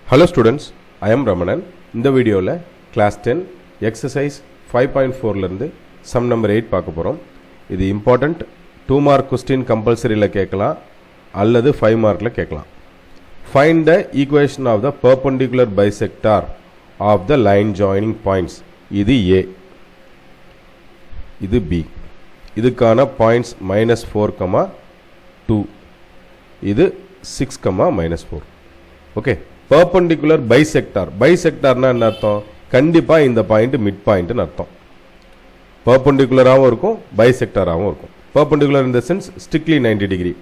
Hello students, I am Ramanan. இந்த வீடியோவில் class 10 exercise 5.4 லிருந்து sum number 8 பார்க்க போகிறோம். இது important 2 mark question compulsoryல கேட்கலாம் அல்லது 5 markல கேட்கலாம். Find the equation of the perpendicular bisector of the line joining points. இது A, இது B. இதுக்கான points -4, 2. இது 6, -4. Okay, perpendicular bisector. Bisectorனா என்ன அர்த்தம்? கண்டிப்பா இந்த பாயிண்ட் மிட் பாயிண்ட்னு அர்த்தம். perpendicularஆவும் இருக்கும், bisectorஆவும் இருக்கும். perpendicular in the sense strictly 90 degree.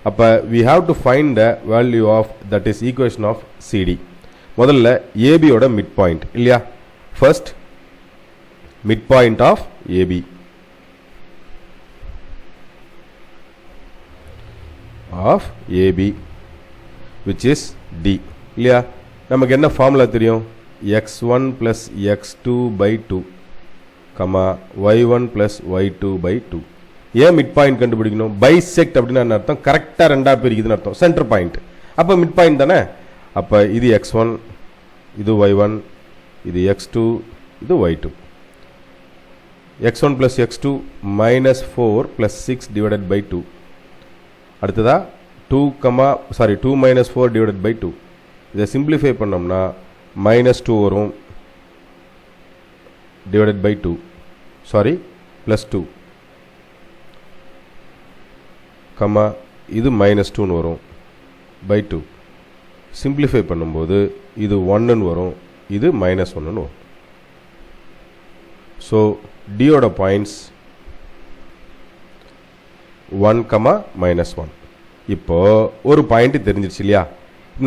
அப்ப we have to find the value of that is equation of CD. முதல்ல AB ஓட மிட் பாயிண்ட் இல்லையா? first mid point of AB which is D இல்லையா? நமக்கு என்ன ஃபார்முலா தெரியும்? x1 plus x2 by 2 y1 plus y2 by 2. ஏன் mid point கண்டுபிடிக்கணும்? Bisect அப்படின்னா என்ன அர்த்தம்? கரெக்டாக ரெண்டா பிரிக்குதுன்னு அர்த்தம். சென்டர் பாயிண்ட், அப்போ மிட் பாயிண்ட் தானே. அப்போ இது x1, இது y1, இது x2, இது y2. x1 plus x2 -4 plus 6 divided by 2. அடுத்ததா 2 minus 4 divided by 2. இதை சிம்பிளிஃபை பண்ணோம்னா -2 வரும் divided by 2, plus 2, இது -2 வரும் by 2. சிம்பிளிஃபை பண்ணும்போது இது 1 வரும், இது -1 வரும். ஸோ D ஓட பாயிண்ட்ஸ் 1, -1. இப்போ ஒரு பாயிண்ட் தெரிஞ்சிருச்சு இல்லையா?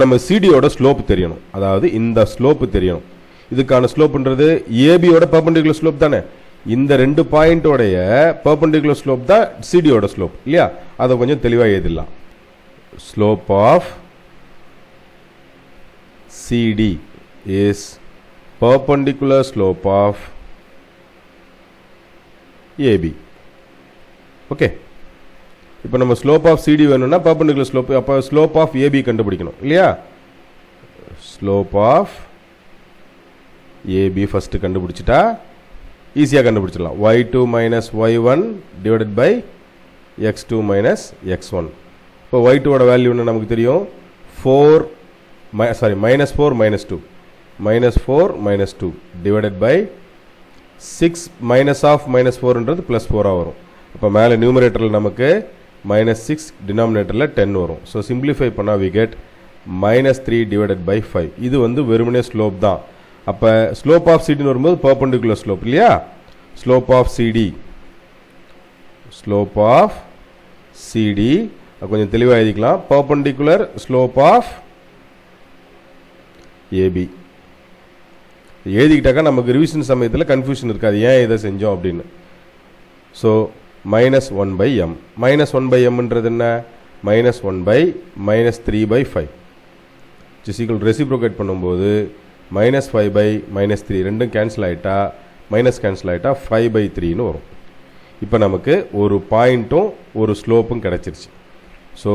நம்ம சிடியோட ஸ்லோப் தெரியணும், அதாவது இந்த ஸ்லோப் தெரியணும். இதுக்கான ஸ்லோப்ன்றது ஏபியோட பெர்பெண்டிகுலர் ஸ்லோப் தானே. இந்த ரெண்டு பாயிண்டோடைய பெர்பெண்டிகுலர் ஸ்லோப் தான் சிடியோட ஸ்லோப் இல்லையா? அதை கொஞ்சம் தெளிவாக எழுதிடலாம். Slope of CD is perpendicular slope of AB. Okay, இப்போ நம்ம ஸ்லோப் ஆஃப் சிடி வேணும்னா பெர்பெண்டிகுலர் ஸ்லோப், அப்போ ஸ்லோப் ஆஃப் ஏபி கண்டுபிடிக்கணும் இல்லையா? ஸ்லோப் ஆஃப் ஏபி ஃபர்ஸ்ட் கண்டுபிடிச்சிட்டா ஈஸியாக கண்டுபிடிச்சிடலாம். y2 minus y1 divided by x2 minus x1. இப்போ y2 ஓட வேல்யூ என்ன நமக்கு தெரியும்? -4 minus 2 divided by 6 minus of -4ன்றது +4 வரும். அப்போ மேலே நியூமரேட்டரில் நமக்கு -6, டினாமினேட்டரில் 10 வரும். ஸோ சிம்பிளிஃபை பண்ணால் we get -3 divided by 5. இது வந்து வெறுமனே ஸ்லோப் தான். அப்போ ஸ்லோப் ஆஃப் சிடின்னு வரும்போது பெர்பெண்டிகுலர் ஸ்லோப் இல்லையா? ஸ்லோப் ஆஃப் சிடி கொஞ்சம் தெளிவாக எழுதிக்கலாம். பெர்பெண்டிகுலர் ஸ்லோப் ஆஃப் ஏபி எழுதிக்கிட்டாக்கா நமக்கு ரிவிஷன் சமயத்தில் கன்ஃபியூஷன் இருக்காது, ஏன் இதை செஞ்சோம் அப்படின்னு. So -1/m. -1/mன்றது என்ன? -1/-3/5 ரெசிப்ரோகேட் பண்ணும்போது -5/-3 ரெண்டும் கேன்சல் ஆகிட்டா 5/3ன்னு வரும். இப்போ நமக்கு ஒரு பாயிண்ட்டும் ஒரு ஸ்லோப்பும் கிடைச்சிருச்சு. So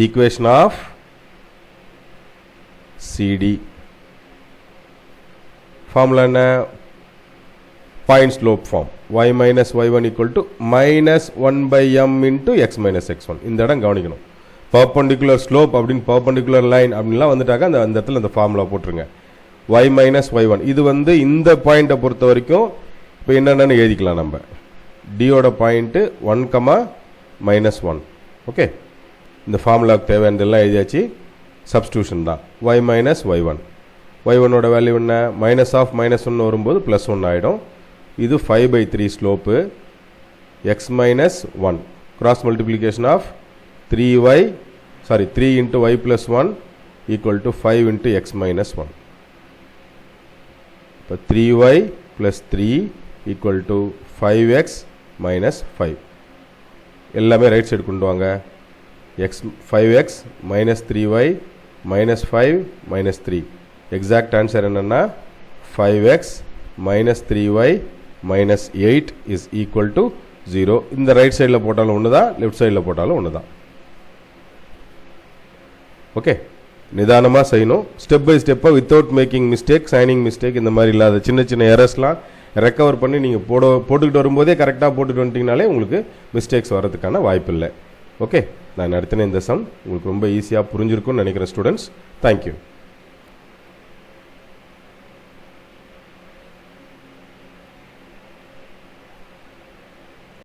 equation of CD formula என்ன? Point slope form y minus y1 equal to -1/m into x minus x1. இந்த இடம் கவனிக்கணும். பெர்பெண்டிகுலர் ஸ்லோப் அப்படின்னு பெர்பெண்டிகுலர் லைன் அப்படின்லாம் வந்துட்டாக்க அந்த இடத்துல அந்த ஃபார்முலா போட்டுருங்க. y minus y1 இது வந்து இந்த பாயிண்ட்டை பொறுத்த வரைக்கும் இப்போ என்னென்னு எழுதிக்கலாம். நம்ம டியோட பாயிண்ட்டு 1, -1. ஓகே, இந்த ஃபார்முலாவுக்கு தேவையானதெல்லாம் எழுதியாச்சு. சப்ஸ்டியூஷன் தான். y minus y1 y1ஓட வேல்யூ என்ன? -1 வரும்போது +1 ஆகிடும். இது 5/3 slope. x minus 1 cross multiplication of 3 into y plus 1 equal to 5 into x minus 1. இப்போ 3y plus 3 equal to 5x minus 5. எல்லாமே ரைட் சைடு கொண்டு வாங்க. 5x minus 3y minus 5 minus 3. Exact answer என்னன்னா 5x minus 3y minus 8 is equal to 0. இந்த right சைடில் போட்டாலும் ஒன்று தான், லெஃப்ட் சைடில் போட்டாலும் ஒன்று தான். ஓகே, நிதானமாக செய்யணும். ஸ்டெப் பை ஸ்டெப்பாக without making mistake, signing mistake இந்த மாதிரி இல்லாத சின்ன சின்ன எரர்ஸ்லாம் ரெக்கவர் பண்ணி நீங்கள் போட்டுக்கிட்டு வரும்போதே கரெக்டாக போட்டுட்டு வந்துட்டிங்கனாலே உங்களுக்கு மிஸ்டேக்ஸ் வர்றதுக்கான வாய்ப்பு இல்லை. ஓகே, நான் நடத்தின இந்த சம் உங்களுக்கு ரொம்ப ஈஸியாக புரிஞ்சிருக்கும்னு நினைக்கிறேன் ஸ்டூடெண்ட்ஸ். தேங்க்யூ.